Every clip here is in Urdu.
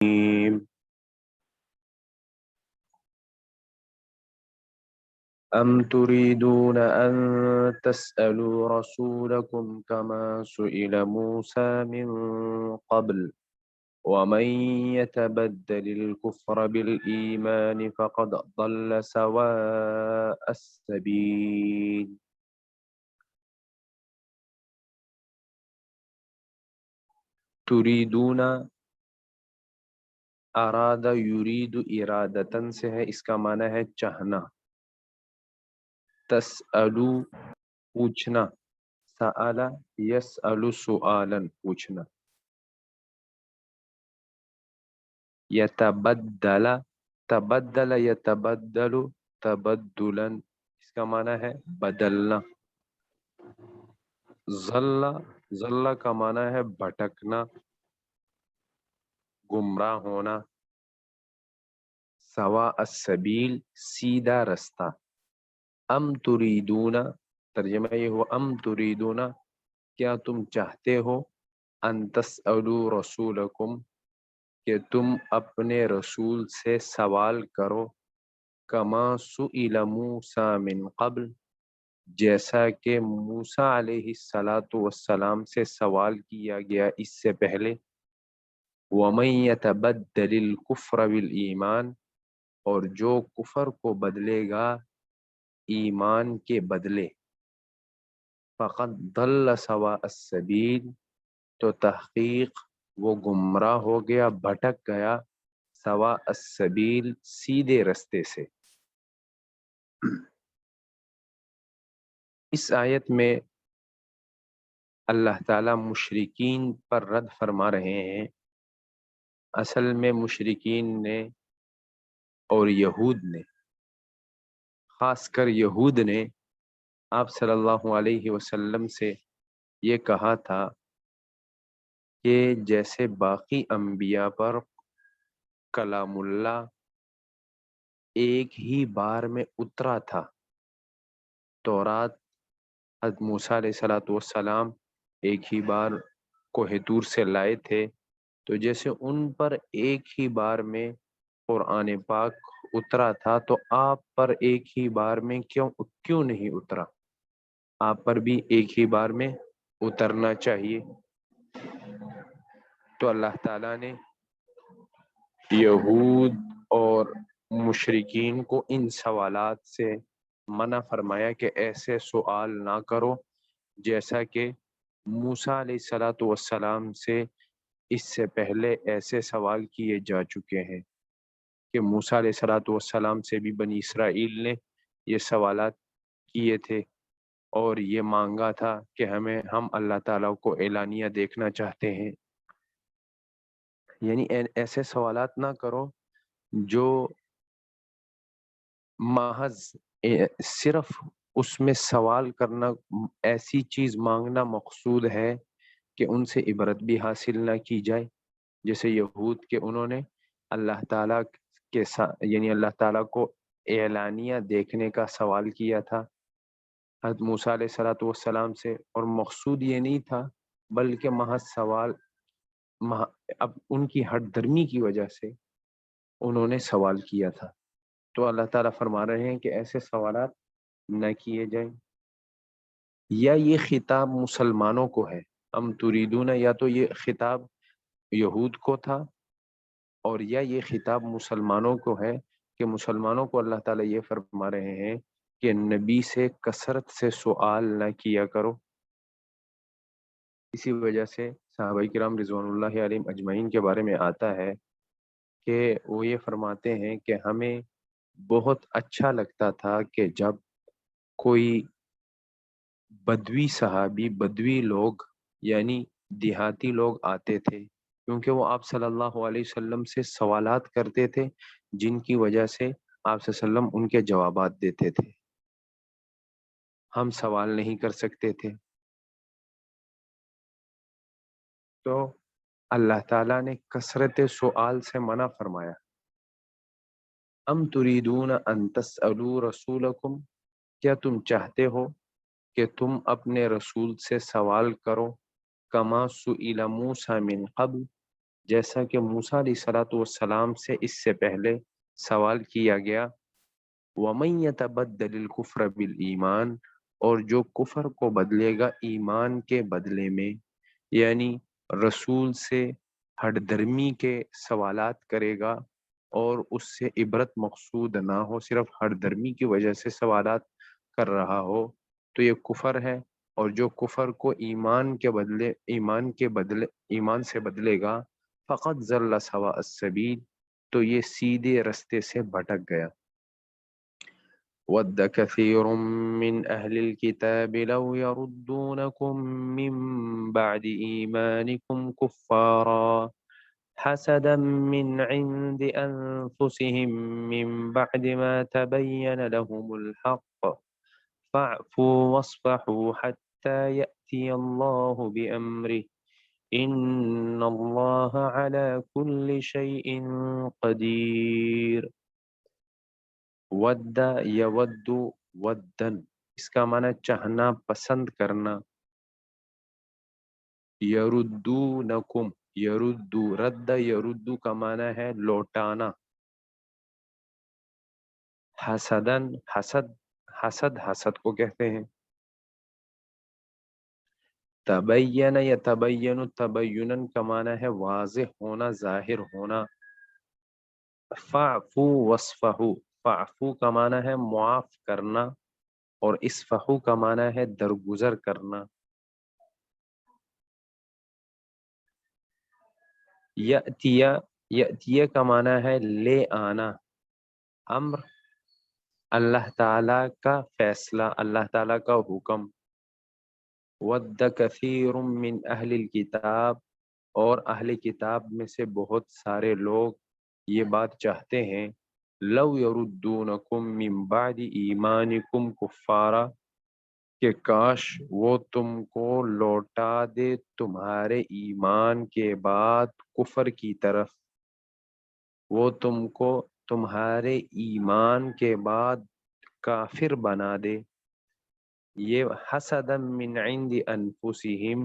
أم تريدون أن تسألوا رسولكم كما سئل موسى من قبل ومن يتبدل الكفر بالإيمان فقد ضل سواء السبيل تريدون اراد یرید ارادتن سے ہے، اس کا معنی ہے چاہنا. تسألو پوچھنا، سأل یسأل سؤالا پوچھنا. یتبدل تبدل یتبدل تبدلا، اس کا معنی ہے بدلنا. ضل ضل کا معنی ہے بھٹکنا، گمراہ ہونا. سواء السبیل سیدھا رستہ. ام تریدون ترجمہ یہ ہوا ام تریدون کیا تم چاہتے ہو، ان تسألوا رسولکم کہ تم اپنے رسول سے سوال کرو، کما سئل موسیٰ من قبل جیسا کہ موسیٰ علیہ السلام سے سوال کیا گیا اس سے پہلے. ومن یتبدل الکفر بالایمان اور جو کفر کو بدلے گا ایمان کے بدلے، فقد ضل سواء السبیل تو تحقیق وہ گمراہ ہو گیا، بھٹک گیا، سواء السبیل سیدھے رستے سے. اس آیت میں اللہ تعالی مشرکین پر رد فرما رہے ہیں. اصل میں مشرکین نے اور یہود نے، خاص کر یہود نے آپ صلی اللہ علیہ وسلم سے یہ کہا تھا کہ جیسے باقی انبیاء پر کلام اللہ ایک ہی بار میں اترا تھا، تورات حضرت موسیٰ علیہ السلام ایک ہی بار کوہ طور سے لائے تھے، تو جیسے ان پر ایک ہی بار میں قرآن پاک اترا تھا تو آپ پر ایک ہی بار میں کیوں نہیں اترا؟ آپ پر بھی ایک ہی بار میں اترنا چاہیے. تو اللہ تعالیٰ نے یہود اور مشرکین کو ان سوالات سے منع فرمایا کہ ایسے سوال نہ کرو جیسا کہ موسیٰ علیہ السلام سے اس سے پہلے ایسے سوال کیے جا چکے ہیں کہ موسیٰ علیہ السلام سے بھی بنی اسرائیل نے یہ سوالات کیے تھے اور یہ مانگا تھا کہ ہم اللہ تعالیٰ کو اعلانیہ دیکھنا چاہتے ہیں. یعنی ایسے سوالات نہ کرو جو محض صرف اس میں سوال کرنا، ایسی چیز مانگنا مقصود ہے کہ ان سے عبرت بھی حاصل نہ کی جائے. جیسے یہود کے انہوں نے اللہ تعالیٰ کے یعنی اللہ تعالیٰ کو اعلانیہ دیکھنے کا سوال کیا تھا حضرت موسیٰ علیہ السلام سے، اور مقصود یہ نہیں تھا بلکہ محض سوال اب ان کی ہٹ درمی کی وجہ سے انہوں نے سوال کیا تھا. تو اللہ تعالیٰ فرما رہے ہیں کہ ایسے سوالات نہ کیے جائیں. یا یہ خطاب مسلمانوں کو ہے، ام تریدون، یا تو یہ خطاب یہود کو تھا اور یا یہ خطاب مسلمانوں کو ہے کہ مسلمانوں کو اللہ تعالیٰ یہ فرما رہے ہیں کہ نبی سے کثرت سے سوال نہ کیا کرو. اسی وجہ سے صحابہ کرام رضوان اللہ علیہم اجمعین کے بارے میں آتا ہے کہ وہ یہ فرماتے ہیں کہ ہمیں بہت اچھا لگتا تھا کہ جب کوئی بدوی صحابی، بدوی لوگ یعنی دیہاتی لوگ آتے تھے، کیونکہ وہ آپ صلی اللہ علیہ وسلم سے سوالات کرتے تھے جن کی وجہ سے آپ صلی اللہ علیہ وسلم ان کے جوابات دیتے تھے. ہم سوال نہیں کر سکتے تھے. تو اللہ تعالیٰ نے کثرت سوال سے منع فرمایا. ام تریدون ان تسألوا رسولکم کیا تم چاہتے ہو کہ تم اپنے رسول سے سوال کرو، کما سئل موسیٰ من قبل جیسا کہ موسیٰ علیہ الصلوۃ والسلام سے اس سے پہلے سوال کیا گیا، وَمَن يَتَبَدَّلِ الْكُفْرَ بِالْإِيمَانِ، اور جو کفر کو بدلے گا ایمان کے بدلے میں، یعنی رسول سے ہٹ درمی کے سوالات کرے گا اور اس سے عبرت مقصود نہ ہو، صرف ہٹ درمی کی وجہ سے سوالات کر رہا ہو، تو یہ کفر ہے۔ اور جو کفر کو ایمان سے بدلے گا، فقط ضل سواء السبیل، تو یہ سیدھے رستے سے بھٹک گیا۔ وَدَّ كَثِيرٌ مِّنْ أَهْلِ الْكِتَابِ لَوْ يَرُدُّونَكُم مِّن بَعْدِ إِيمَانِكُمْ كُفَّارًا حَسَدًا مِّنْ عِندِ أَنفُسِهِم مِّن بَعْدِ مَا تَبَيَّنَ لَهُمُ الْحَقُّ فَاعْفُوا وَاصْفَحُوا حَتَّى يَأْتِيَ اللَّهُ بِأَمْرِهِ إِنَّ اللَّهَ عَلَى كُلِّ شَيْءٍ قَدِيرٌ۔ ود یود ودن، اس کا معنی چاہنا، پسند کرنا۔ یردونکم، یردو، رد یردو کا معنی ہے لوٹانا۔ حسدن، حسد کو کہتے ہیں۔ تبین یا تبین، تبینن کا معنی ہے واضح ہونا، ظاہر ہونا۔ فاعفو وصفحو، فاعفو کا معنی ہے معاف کرنا، اور اصفحو کا معنی ہے درگزر کرنا۔ یأتیہ، یأتیہ کا معنی ہے لے آنا، امر اللہ تعالیٰ کا فیصلہ، اللہ تعالیٰ کا حکم۔ ود کثیر من اہل الکتاب، اور اہل کتاب میں سے بہت سارے لوگ یہ بات چاہتے ہیں، لو یردونکم من بعد ایمانکم کفارا، کہ کاش وہ تم کو لوٹا دے تمہارے ایمان کے بعد کفر کی طرف، وہ تم کو تمہارے ایمان کے بعد کافر بنا دے۔ یہ حسدا من عند انفسہم،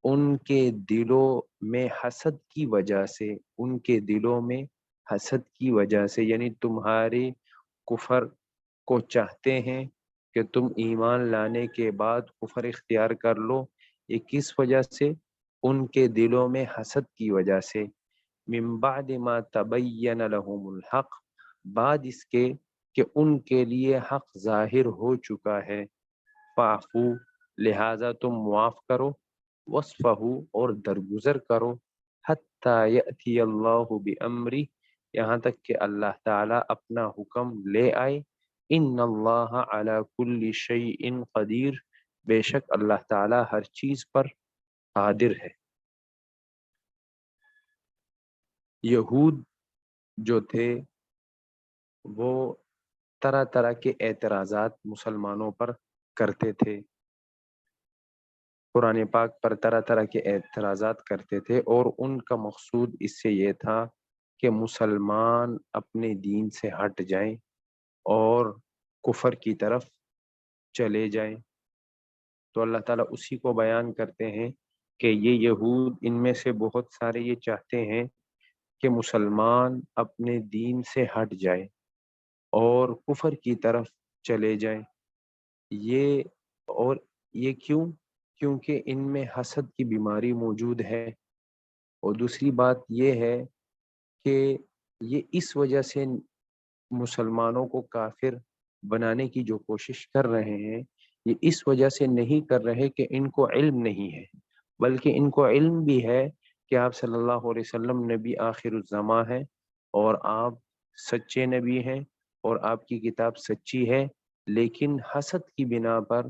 ان کے دلوں میں حسد کی وجہ سے، ان کے دلوں میں حسد کی وجہ سے، یعنی تمہارے کفر کو چاہتے ہیں کہ تم ایمان لانے کے بعد کفر اختیار کر لو۔ یہ کس وجہ سے؟ ان کے دلوں میں حسد کی وجہ سے۔ من بعد ما تبین لهم الحق، بعد اس کے کہ ان کے لیے حق ظاہر ہو چکا ہے۔ فاعفو، لہذا تم معاف کرو، وصفحو، اور درگزر کرو، حتی یأتی اللہ بامرہ، یہاں تک کہ اللہ تعالیٰ اپنا حکم لے آئے۔ ان اللہ علی کل شیء قدیر، بے شک اللہ تعالیٰ ہر چیز پر قادر ہے۔ یہود جو تھے وہ طرح طرح کے اعتراضات مسلمانوں پر کرتے تھے، قرآن پاک پر طرح طرح کے اعتراضات کرتے تھے، اور ان کا مقصود اس سے یہ تھا کہ مسلمان اپنے دین سے ہٹ جائیں اور کفر کی طرف چلے جائیں۔ تو اللہ تعالیٰ اسی کو بیان کرتے ہیں کہ یہ یہود، ان میں سے بہت سارے یہ چاہتے ہیں کہ مسلمان اپنے دین سے ہٹ جائے اور کفر کی طرف چلے جائیں۔ یہ اور یہ کیونکہ ان میں حسد کی بیماری موجود ہے، اور دوسری بات یہ ہے کہ یہ اس وجہ سے مسلمانوں کو کافر بنانے کی جو کوشش کر رہے ہیں، یہ اس وجہ سے نہیں کر رہے کہ ان کو علم نہیں ہے، بلکہ ان کو علم بھی ہے کہ آپ صلی اللہ علیہ وسلم نبی آخر الزماں ہیں، اور آپ سچے نبی ہیں، اور آپ کی کتاب سچی ہے، لیکن حسد کی بنا پر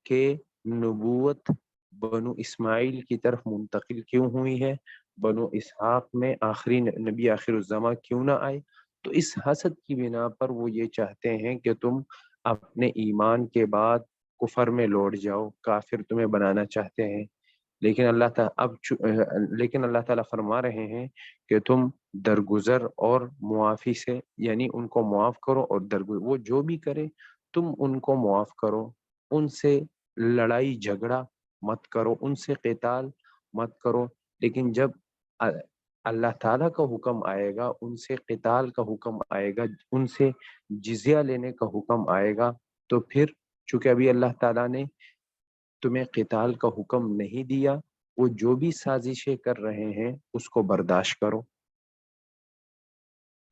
کہ نبوت بنو اسماعیل کی طرف منتقل کیوں ہوئی ہے، بنو اسحاق میں آخری نبی آخر الزماں کیوں نہ آئے، تو اس حسد کی بنا پر وہ یہ چاہتے ہیں کہ تم اپنے ایمان کے بعد کفر میں لوٹ جاؤ، کافر تمہیں بنانا چاہتے ہیں۔ لیکن اللہ تعالیٰ فرما رہے ہیں کہ تم درگزر اور معافی سے، یعنی ان کو معاف کرو، اور وہ جو بھی کرے تم ان کو معاف کرو، ان سے لڑائی جھگڑا مت کرو، ان سے قتال مت کرو۔ لیکن جب اللہ تعالیٰ کا حکم آئے گا، ان سے قتال کا حکم آئے گا، ان سے جزیہ لینے کا حکم آئے گا، تو پھر چونکہ ابھی اللہ تعالیٰ نے تمہیں قتال کا حکم نہیں دیا، وہ جو بھی سازشیں کر رہے ہیں اس کو برداشت کرو،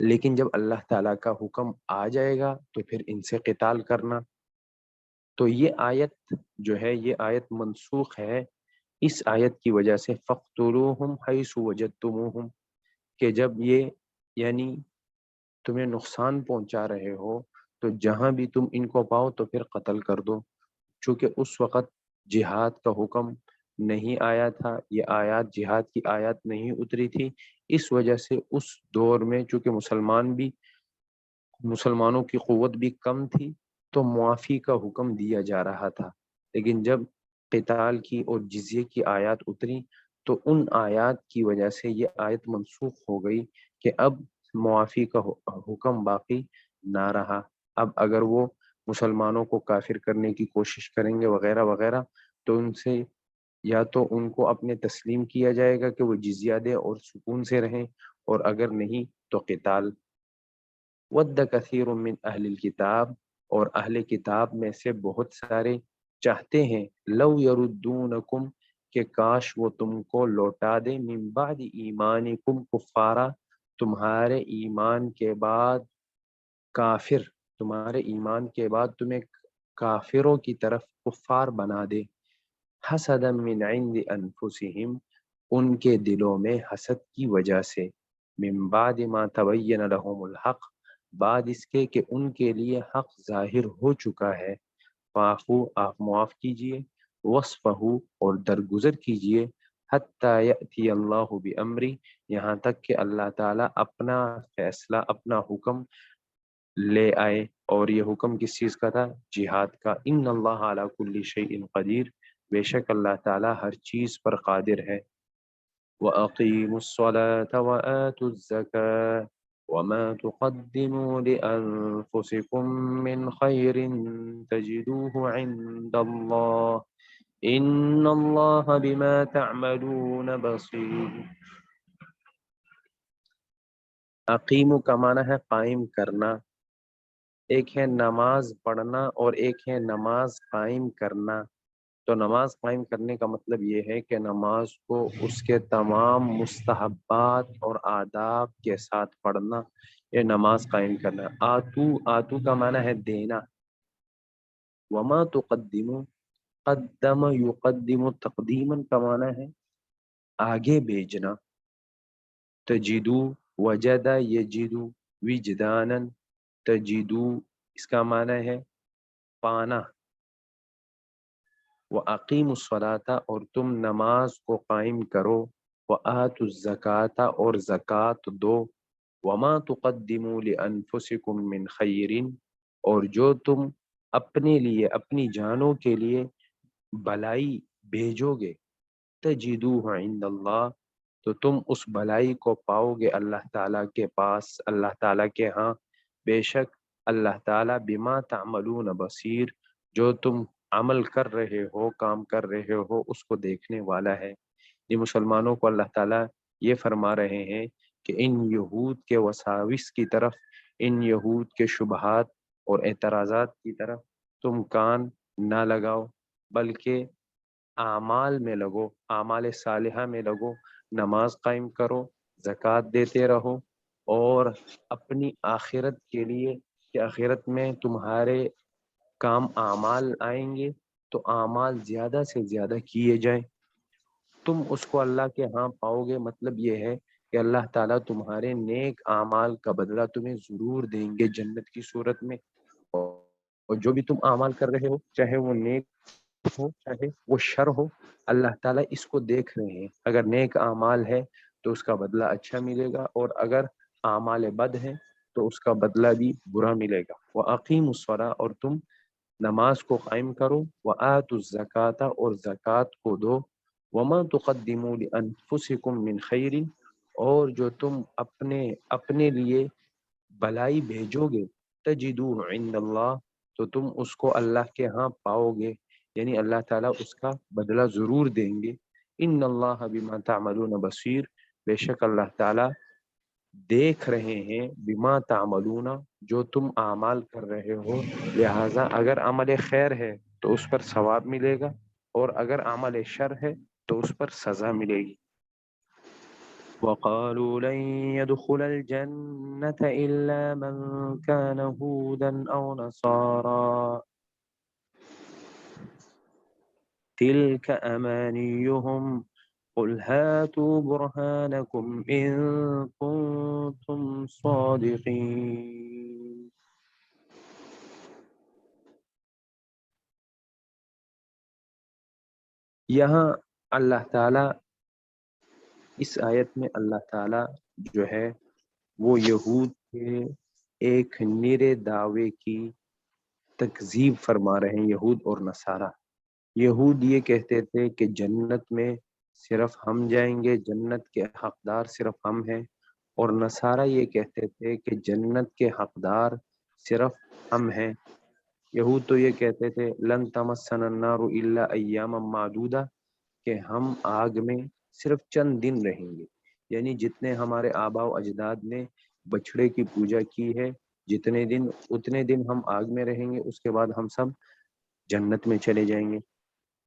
لیکن جب اللہ تعالیٰ کا حکم آ جائے گا تو پھر ان سے قتال کرنا۔ تو یہ آیت جو ہے یہ آیت منسوخ ہے اس آیت کی وجہ سے، فَاقْتُلُوهُمْ حَيْثُ وَجَدتُّمُوهُمْ، کہ جب یہ یعنی تمہیں نقصان پہنچا رہے ہو تو جہاں بھی تم ان کو پاؤ تو پھر قتل کر دو۔ چونکہ اس وقت جہاد کا حکم نہیں آیا تھا، یہ آیات جہاد کی آیات نہیں اتری تھی، اس وجہ سے اس دور میں چونکہ مسلمانوں کی قوت بھی کم تھی تو معافی کا حکم دیا جا رہا تھا، لیکن جب قتال کی اور جزیے کی آیات اتری تو ان آیات کی وجہ سے یہ آیت منسوخ ہو گئی کہ اب معافی کا حکم باقی نہ رہا۔ اب اگر وہ مسلمانوں کو کافر کرنے کی کوشش کریں گے وغیرہ وغیرہ تو ان سے یا تو ان کو اپنے تسلیم کیا جائے گا کہ وہ جزیہ دے اور سکون سے رہیں، اور اگر نہیں تو قتال۔ ود کثیر من اہل الکتاب، اور اہل کتاب میں سے بہت سارے چاہتے ہیں، لو یردونکم، کہ کاش وہ تم کو لوٹا دے، من بعد ایمانکم کفارا، تمہارے ایمان کے بعد کافر، تمہارے ایمان کے بعد تمہیں کافروں کی طرف کفار بنا دے، حسدا من عند انفسہم، ان کے دلوں میں حسد کی وجہ سے، من بعد ما تبین لہم الحق، بعد اس کے کہ ان کے لیے حق ظاہر ہو چکا ہے، فاعفو، آپ معاف کیجئے، وصفحو، اور درگزر کیجئے، حتی یأتی اللہ بامری، یہاں تک کہ اللہ تعالیٰ اپنا فیصلہ، اپنا حکم لے آئے، اور یہ حکم کس چیز کا تھا؟ جہاد کا۔ ان اللہ علی کل شیء قدیر، بے شک اللہ تعالیٰ ہر چیز پر قادر ہے۔ وَأَقِيمُوا الصَّلَاةَ وَآتُوا الزَّكَاةَ وَمَا تُقَدِّمُوا لِأَنفُسِكُم مِّنْ خَيْرٍ تَجِدُوهُ عِندَ اللَّهِ إِنَّ اللَّهَ بِمَا تَعْمَلُونَ بَصِيرٌ۔ اقیمو کا معنی ہے قائم کرنا، ایک ہے نماز پڑھنا اور ایک ہے نماز قائم کرنا۔ تو نماز قائم کرنے کا مطلب یہ ہے کہ نماز کو اس کے تمام مستحبات اور آداب کے ساتھ پڑھنا، یہ نماز قائم کرنا۔ آتو، آتو کا معنی ہے دینا۔ وما تقدمو، قدم یقدم تقدیما کا معنی ہے آگے بھیجنا۔ تجدو، وجد یجدو وجدانا، تجدو اس کا معنی ہے پانا۔ وَأَقِيمُوا الصَّلَاةَ، اور تم نماز کو قائم کرو، وَآتُوا الزَّكَاةَ، اور زکوٰۃ دو، وَمَا تُقَدِّمُوا لِأَنفُسِكُم مِّنْ خَيْرٍ، اور جو تم اپنے لیے، اپنی جانوں کے لیے بھلائی بھیجو گے، تَجِدُوهُ عِندَ اللَّهِ، تو تم اس بھلائی کو پاؤ گے اللہ تعالیٰ کے پاس، اللہ تعالیٰ کے ہاں، بے شک اللہ تعالیٰ بما تعملون بصیر، جو تم عمل کر رہے ہو، کام کر رہے ہو، اس کو دیکھنے والا ہے۔ یہ مسلمانوں کو اللہ تعالیٰ یہ فرما رہے ہیں کہ ان یہود کے وساوس کی طرف، ان یہود کے شبہات اور اعتراضات کی طرف تم کان نہ لگاؤ، بلکہ اعمال میں لگو، اعمال صالحہ میں لگو، نماز قائم کرو، زکوٰۃ دیتے رہو، اور اپنی آخرت کے لیے کہ آخرت میں تمہارے کام اعمال آئیں گے تو اعمال زیادہ سے زیادہ کیے جائیں، تم اس کو اللہ کے ہاں پاؤ گے۔ مطلب یہ ہے کہ اللہ تعالیٰ تمہارے نیک اعمال کا بدلہ تمہیں ضرور دیں گے جنت کی صورت میں، اور جو بھی تم اعمال کر رہے ہو، چاہے وہ نیک ہو چاہے وہ شر ہو، اللہ تعالیٰ اس کو دیکھ رہے ہیں۔ اگر نیک اعمال ہے تو اس کا بدلہ اچھا ملے گا، اور اگر اعمال بد ہے تو اس کا بدلہ بھی برا ملے گا۔ وَأَقِيمُوا الصَّلَاةَ، اور تم نماز کو قائم کرو، وَآتُوا الزَّكَاةَ، اور زکوٰۃ کو دو، وَمَا تُقَدِّمُوا لِأَنفُسِكُم مِّنْ خَيْرٍ، اور جو تم اپنے لیے بھلائی بھیجو گے، تجدوہ عند اللہ، تو تم اس کو اللہ کے ہاں پاؤ گے، یعنی اللہ تعالیٰ اس کا بدلہ ضرور دیں گے۔ ان اللہ بما تعملون بصیر، بے شک اللہ تعالیٰ دیکھ رہے ہیں بما تعملون، جو تم اعمال کر رہے ہو، لہٰذا اگر عمل خیر ہے تو اس پر ثواب ملے گا، اور اگر عمل شر ہے تو اس پر سزا ملے گی۔ وقالوا لن يدخل الجنة إلا من كان هودا أو نصارى تلك أمانيهم قل هاتوا برهانكم إن كنتم صادقين۔ یہاں اللہ تعالیٰ اس آیت میں اللہ تعالیٰ جو ہے وہ یہود کے ایک نرے دعوے کی تکذیب فرما رہے ہیں۔ یہود اور نصارہ، یہود یہ کہتے تھے کہ جنت میں صرف ہم جائیں گے، جنت کے حقدار صرف ہم ہیں، اور نصارہ یہ کہتے تھے کہ جنت کے حقدار صرف ہم ہیں۔ یہود تو یہ کہتے تھے لن تمسنا النار الا ایاما معدودہ، کہ ہم آگ میں صرف چند دن رہیں گے، یعنی جتنے ہمارے آباء و اجداد نے بچھڑے کی پوجا کی ہے، جتنے دن اتنے دن ہم آگ میں رہیں گے، اس کے بعد ہم سب جنت میں چلے جائیں گے۔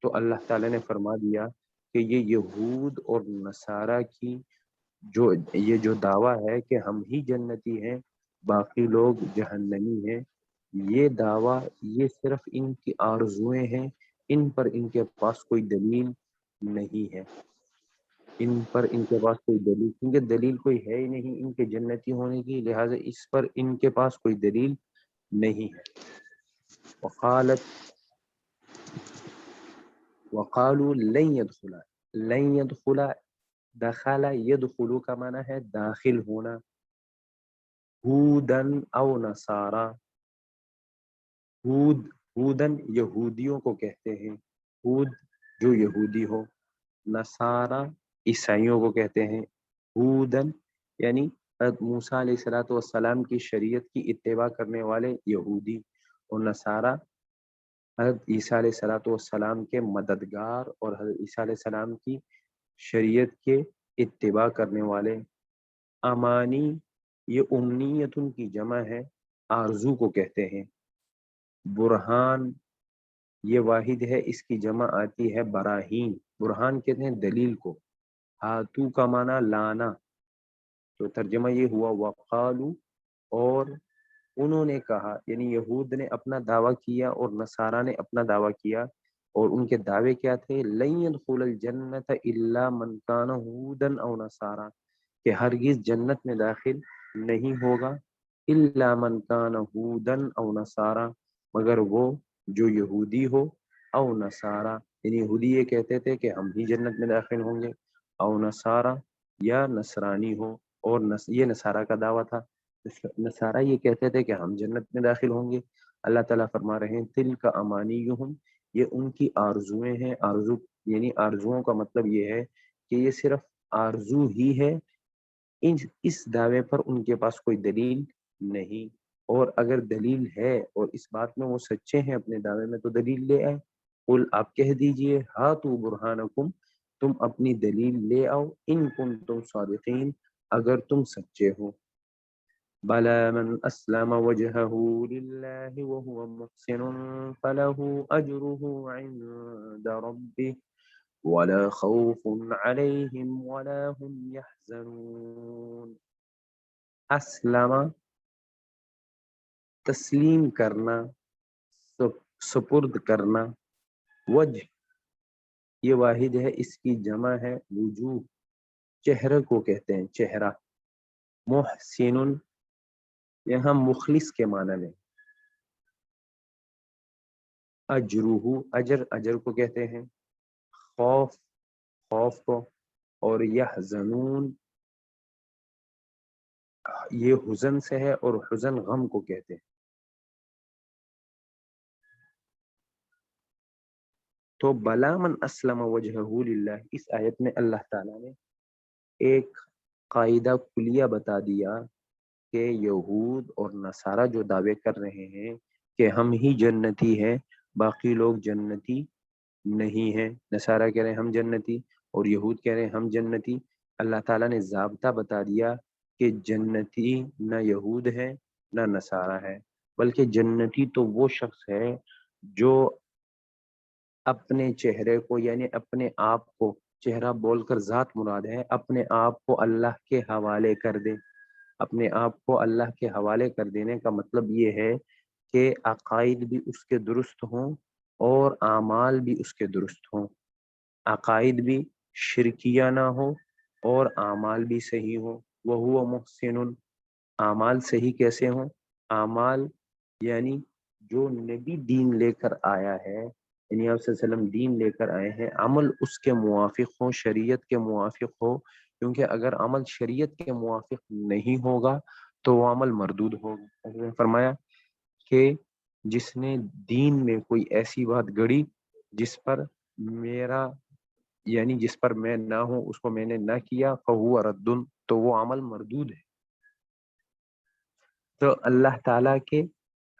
تو اللہ تعالیٰ نے فرما دیا کہ یہ یہود اور نصارہ کی جو دعویٰ ہے کہ ہم ہی جنتی ہیں باقی لوگ جہنمی ہیں، یہ دعویٰ یہ صرف ان کی آرزویں ہیں، ان پر ان کے پاس کوئی دلیل نہیں ہے، ان پر ان کے پاس کوئی دلیل، کیونکہ دلیل کوئی ہے ہی نہیں ان کے جنتی ہونے کی، لہٰذا اس پر ان کے پاس کوئی دلیل نہیں ہے۔ وقالوا لن يدخلا، دخل يدخلو کا معنی ہے داخل ہونا، ہودن او نصارا، ہودن یہودیوں کو کہتے ہیں، ہود جو یہودی ہو، نصارا عیسائیوں کو کہتے ہیں، ہودن یعنی حضرت موسیٰ علیہ السلام کی شریعت کی اتباع کرنے والے یہودی، اور نصارا حضرت عیسیٰ علیہ السلام کے مددگار اور حضرت عیسیٰ علیہ السلام کی شریعت کے اتباع کرنے والے۔ امانی یہ امنیتن کی جمع ہے، آرزو کو کہتے ہیں۔ برہان یہ واحد ہے، اس کی جمع آتی ہے براہین، برہان کہتے ہیں دلیل کو۔ ہاتو کا معنی لانا، تو ترجمہ یہ ہوا وقالو، اور انہوں نے کہا، یعنی یہود نے اپنا دعویٰ کیا اور نصارہ نے اپنا دعویٰ کیا، اور ان کے دعوے کیا تھے لن يدخل الجنت الا من كان هودا او نصارا، کہ ہرگز جنت میں داخل نہیں ہوگا الا من كان هودا او نصارا، مگر وہ جو یہودی ہو، او نصارا یعنی یہودی یہ کہتے تھے کہ ہم ہی جنت میں داخل ہوں گے، او نصارا یا نصرانی ہو، اور یہ نصارہ کا دعویٰ تھا، نصارہ یہ کہتے تھے کہ ہم جنت میں داخل ہوں گے۔ اللہ تعالیٰ فرما رہے ہیں تلک امانیہم، یہ ان کی آرزویں ہیں، آرزو یعنی آرزوؤں کا مطلب یہ ہے کہ یہ صرف آرزو ہی ہے، اس دعوے پر ان کے پاس کوئی دلیل نہیں، اور اگر دلیل ہے اور اس بات میں وہ سچے ہیں اپنے دعوے میں تو دلیل لے آئے۔ قل آپ کہہ دیجئے ہاتوا برہانکم، تم اپنی دلیل لے آؤ، ان کنتم صادقین اگر تم سچے ہو۔ بلى من أسلم وجهه لله وهو محسن فله أجره عند ربه ولا خوف عليهم ولا هم يحزنون۔ اسلم تسلیم کرنا، سپرد کرنا، وجہ یہ واحد ہے، اس کی جمع ہے وجوہ، چہرے کو کہتے ہیں چہرہ۔ محسن یہاں مخلص کے معنی میں، اجرہ اجر کو کہتے ہیں، خوف کو، اور یحزنون یہ حزن سے ہے، اور حزن غم کو کہتے ہیں۔ تو بلا من اسلم وجہہ للہ، اس آیت میں اللہ تعالیٰ نے ایک قاعدہ کلیہ بتا دیا کہ یہود اور نصارہ جو دعوے کر رہے ہیں کہ ہم ہی جنتی ہیں باقی لوگ جنتی نہیں ہیں، نصارہ کہہ رہے ہیں ہم جنتی اور یہود کہہ رہے ہیں ہم جنتی، اللہ تعالیٰ نے ضابطہ بتا دیا کہ جنتی نہ یہود ہے نہ نصارہ ہے، بلکہ جنتی تو وہ شخص ہے جو اپنے چہرے کو یعنی اپنے آپ کو، چہرہ بول کر ذات مراد ہے، اپنے آپ کو اللہ کے حوالے کر دے۔ اپنے آپ کو اللہ کے حوالے کر دینے کا مطلب یہ ہے کہ عقائد بھی اس کے درست ہوں اور اعمال بھی اس کے درست ہوں، عقائد بھی شرکیہ نہ ہو اور اعمال بھی صحیح ہو۔ وہو محسن، اعمال صحیح کیسے ہوں؟ اعمال یعنی جو نبی دین لے کر آیا ہے، یعنی آپ صلی اللہ علیہ وسلم دین لے کر آئے ہیں، عمل اس کے موافق ہو، شریعت کے موافق ہو، کیونکہ اگر عمل شریعت کے موافق نہیں ہوگا تو وہ عمل مردود ہوگا۔ حضرت نے فرمایا کہ جس نے دین میں کوئی ایسی بات گڑی جس پر میرا یعنی جس پر میں نہ ہوں، اس کو میں نے نہ کیا، فہو رد، تو وہ عمل مردود ہے۔ تو اللہ تعالیٰ کے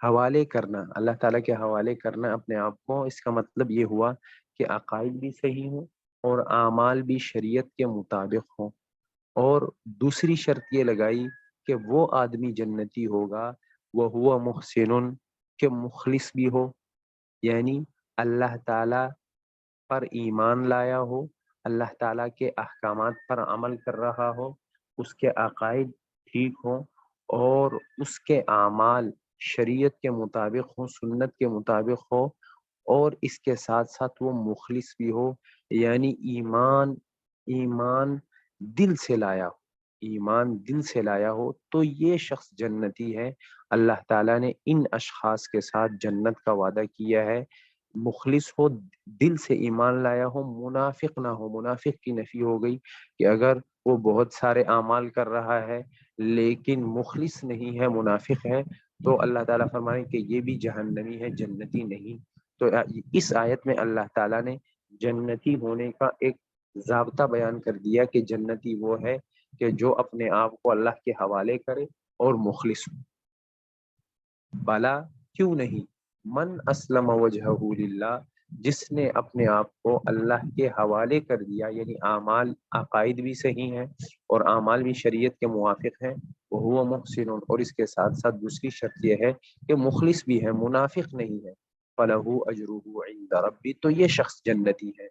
حوالے کرنا، اللہ تعالیٰ کے حوالے کرنا اپنے آپ کو، اس کا مطلب یہ ہوا کہ عقائد بھی صحیح ہوں اور اعمال بھی شریعت کے مطابق ہوں۔ اور دوسری شرط یہ لگائی کہ وہ آدمی جنتی ہوگا وہ ہوا محسن، کہ مخلص بھی ہو، یعنی اللہ تعالیٰ پر ایمان لایا ہو، اللہ تعالیٰ کے احکامات پر عمل کر رہا ہو، اس کے عقائد ٹھیک ہوں اور اس کے اعمال شریعت کے مطابق ہوں، سنت کے مطابق ہو، اور اس کے ساتھ ساتھ وہ مخلص بھی ہو، یعنی ایمان دل سے لایا ہو، ایمان دل سے لایا ہو، تو یہ شخص جنتی ہے۔ اللہ تعالیٰ نے ان اشخاص کے ساتھ جنت کا وعدہ کیا ہے۔ مخلص ہو، دل سے ایمان لایا ہو، منافق نہ ہو۔ منافق کی نفی ہو گئی کہ اگر وہ بہت سارے اعمال کر رہا ہے لیکن مخلص نہیں ہے، منافق ہے، تو اللہ تعالیٰ فرمائے کہ یہ بھی جہنمی ہے، جنتی نہیں۔ تو اس آیت میں اللہ تعالیٰ نے جنتی ہونے کا ایک ضابطہ بیان کر دیا کہ جنتی وہ ہے کہ جو اپنے آپ کو اللہ کے حوالے کرے اور مخلص ہو۔ بلا، کیوں نہیں، من اسلم وجہہ للہ، جس نے اپنے آپ کو اللہ کے حوالے کر دیا، یعنی اعمال عقائد بھی صحیح ہیں اور اعمال بھی شریعت کے موافق ہیں، وہ محسن، اور اس کے ساتھ ساتھ دوسری شرط یہ ہے کہ مخلص بھی ہے، منافق نہیں ہے، فلہ اجرہ عند ربی، تو یہ شخص جنتی ہے،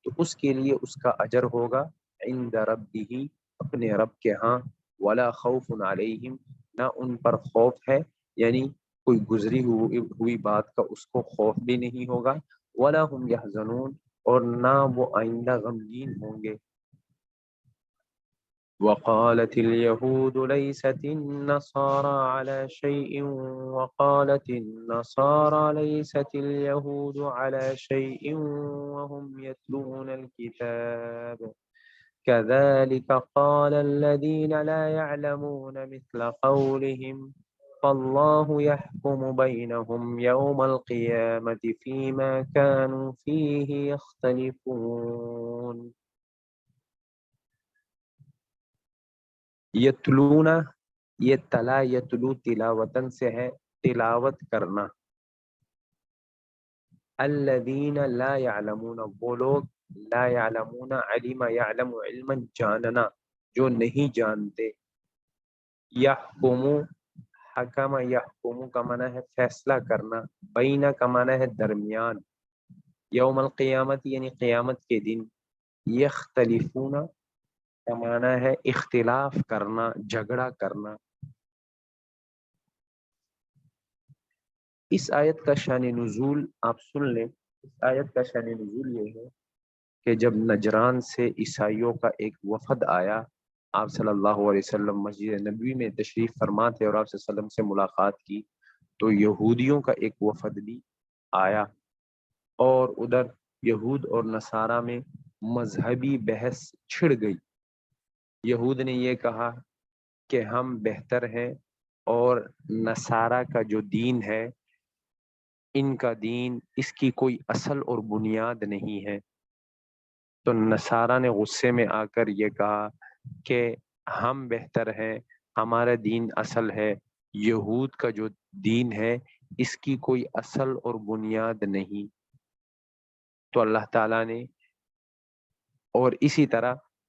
تو اس کے لیے اس کا اجر ہوگا عند ربہ، اپنے رب کے ہاں، ولا خوف علیہم، نہ ان پر خوف ہے، یعنی کوئی گزری ہوئی بات کا اس کو خوف بھی نہیں ہوگا، ولا هم يحزنون، اور نہ وہ آئندہ غمگین ہوں گے۔ وقالت اليهود ليست النصارى على شيء وقالت النصارى ليست اليهود على شيء وهم يتلون الكتاب كذلك قال الذين لا يعلمون مثل قولهم فالله يحكم بينهم يوم القيامة فيما كانوا فيه يختلفون۔ یتلونا، یہ تلا یتلو تلاوتن سے ہے، تلاوت کرنا۔ الذین لا یعلمون، وہ لوگ، لا یعلمون علم یعلم علما، جاننا، جو نہیں جانتے، یحکم، حکم یحکم کا معنی ہے فیصلہ کرنا، بین کا معنی ہے درمیان، یوم القیامت یعنی قیامت کے دن، یختلفون کا معنی ہے اختلاف کرنا، جھگڑا کرنا۔ اس آیت کا شان نزول آپ سن لیں۔ اس آیت کا شان نزول یہ ہے کہ جب نجران سے عیسائیوں کا ایک وفد آیا، آپ صلی اللہ علیہ وسلم مسجد نبوی میں تشریف فرما تھے اور آپ صلی اللہ علیہ وسلم سے ملاقات کی، تو یہودیوں کا ایک وفد بھی آیا، اور ادھر یہود اور نصارہ میں مذہبی بحث چھڑ گئی۔ یہود نے یہ کہا کہ ہم بہتر ہیں، اور نصارہ کا جو دین ہے، ان کا دین، اس کی کوئی اصل اور بنیاد نہیں ہے۔ تو نصارہ نے غصے میں آ کر یہ کہا کہ ہم بہتر ہیں، ہمارا دین اصل ہے، یہود کا جو دین ہے اس کی کوئی اصل اور بنیاد نہیں۔ تو اللہ تعالیٰ نے، اور اسی طرح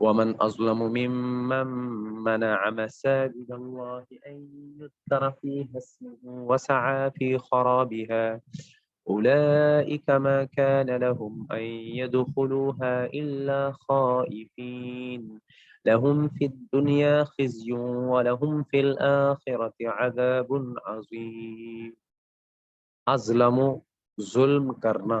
ومن أظلم ممن منع مساجد الله أن يذكر فيها اسمه وسعى في خرابها أولئك ما كان لهم أن يدخلوها إلا خائفين لهم في الدنيا خزي ولهم في الآخرة عذاب عظيم. أظلم ظلم کرنا،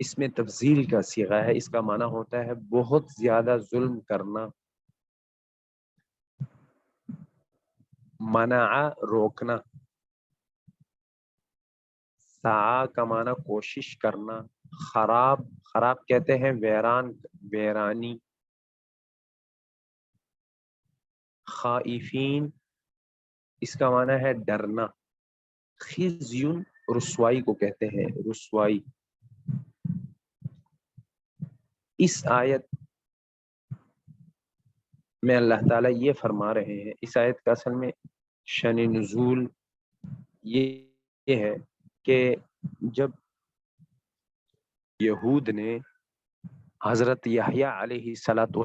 اس میں تفضیل کا صیغہ ہے، اس کا معنی ہوتا ہے بہت زیادہ ظلم کرنا۔ منع روکنا، سعی کا معنی کوشش کرنا، خراب، خراب کہتے ہیں ویران، ویرانی۔ خائفین اس کا معنی ہے ڈرنا۔ خزیون رسوائی کو کہتے ہیں، رسوائی۔ اس آیت میں اللہ تعالیٰ یہ فرما رہے ہیں، اس آیت کا اصل میں شان نزول یہ ہے کہ جب یہود نے حضرت یحییٰ علیہ الصلوۃ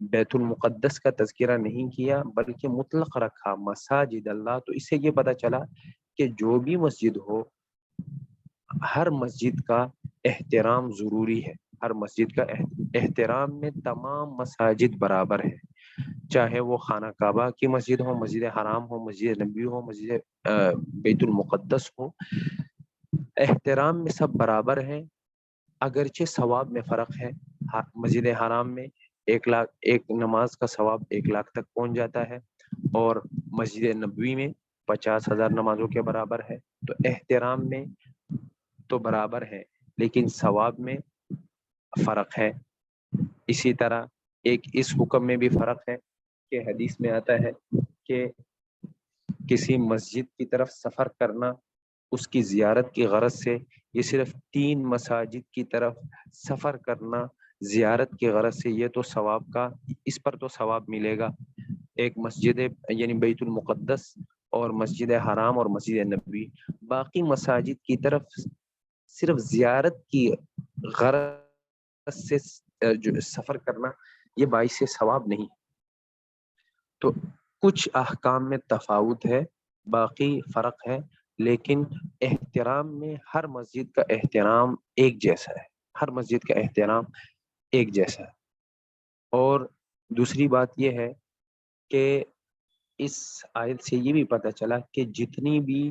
بیت المقدس کا تذکرہ نہیں کیا بلکہ مطلق رکھا مساجد اللہ، تو اس سے یہ پتہ چلا کہ جو بھی مسجد ہو ہر مسجد کا احترام ضروری ہے، ہر مسجد کا احترام میں تمام مساجد برابر ہے، چاہے وہ خانہ کعبہ کی مسجد ہو، مسجد حرام ہو، مسجد نبی ہو، مسجد بیت المقدس ہو، احترام میں سب برابر ہیں، اگرچہ ثواب میں فرق ہے۔ مسجد حرام میں 1 لاکھ ایک نماز کا ثواب 1 لاکھ تک پہنچ جاتا ہے، اور مسجد نبوی میں 50,000 نمازوں کے برابر ہے۔ تو احترام میں تو برابر ہے لیکن ثواب میں فرق ہے۔ اسی طرح ایک اس حکم میں بھی فرق ہے کہ حدیث میں آتا ہے کہ کسی مسجد کی طرف سفر کرنا اس کی زیارت کی غرض سے، یہ صرف 3 مساجد کی طرف سفر کرنا زیارت کی غرض سے، یہ تو ثواب کا، اس پر تو ثواب ملے گا۔ ایک مسجد یعنی بیت المقدس اور مسجد حرام اور مسجد نبوی، باقی مساجد کی طرف صرف زیارت کی غرض سے جو سفر کرنا، یہ باعث ثواب نہیں۔ تو کچھ احکام میں تفاوت ہے، باقی فرق ہے، لیکن احترام میں ہر مسجد کا احترام ایک جیسا ہے، ہر مسجد کا احترام ایک جیسا ہے۔ اور دوسری بات یہ ہے کہ اس آیت سے یہ بھی پتہ چلا کہ جتنی بھی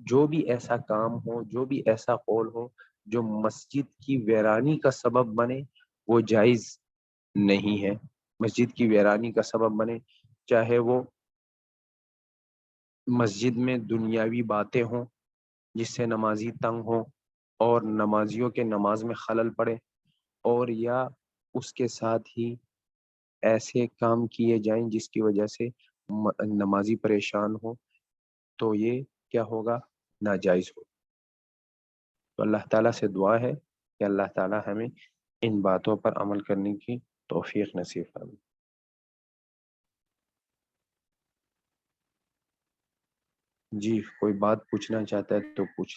جو بھی ایسا کام ہو، جو بھی ایسا قول ہو جو مسجد کی ویرانی کا سبب بنے، وہ جائز نہیں ہے۔ مسجد کی ویرانی کا سبب بنے، چاہے وہ مسجد میں دنیاوی باتیں ہوں جس سے نمازی تنگ ہوں اور نمازیوں کے نماز میں خلل پڑے، اور یا اس کے ساتھ ہی ایسے کام کیے جائیں جس کی وجہ سے نمازی پریشان ہو، تو یہ کیا ہوگا؟ ناجائز ہو۔ تو اللہ تعالیٰ سے دعا ہے کہ اللہ تعالیٰ ہمیں ان باتوں پر عمل کرنے کی توفیق نصیب فرمائے۔ جی، کوئی بات پوچھنا چاہتا ہے تو پوچھ